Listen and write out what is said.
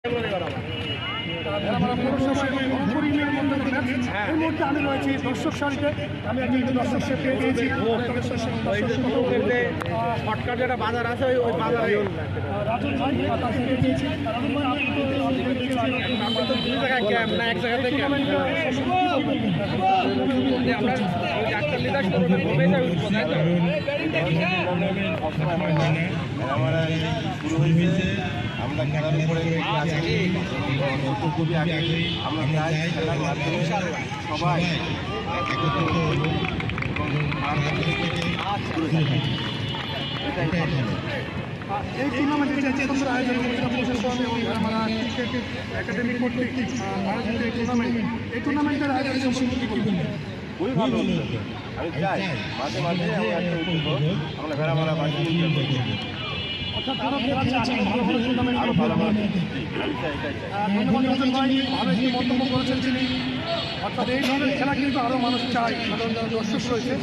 আমি রয়েছি দর্শক সারিতে। আমি একজন দর্শককে পেয়েছি শর্টকাট যেটা বাজার আছে ওই বাজারে রাজন ভাই তাকে পেয়েছি। রাজন ভাই আমরা তো দুই জায়গায় ক্যাম্প না এক জায়গাতে ক্যাম্প আমরা ওই ডাক্তার লিডার শোরুমে ঘুমে যাই কোথায় তো আমরা শুরু হয়েছে আমরা খেলার উপরে খুবই আগে আমরা চাই খেলার মাধ্যমে সবাই একত্রিত হইব এই টুর্নামেন্টের যে সুন্দর আয়োজন প্রশাসন এবং আমরা ক্রিকেট একাডেমি কর্তৃক আয়োজিত এই টুর্নামেন্টের আয়োজন সম্পর্কে কি বলবেন? খুবই ভালো আমি চাই মাঝে মাঝে আমরা ভেড়ামারা বাড়ি অর্থাৎ আরও ভালো ভালো টুর্নামেন্ট আরও ভালো ভালো ধন্যবাদ রাজন ভাই, ভালো একটি মন্তব্য করেছেন তিনি। অর্থাৎ এই ধরনের খেলা কিন্তু আরও মানুষ চায়, সাধারণ যারা দর্শক রয়েছে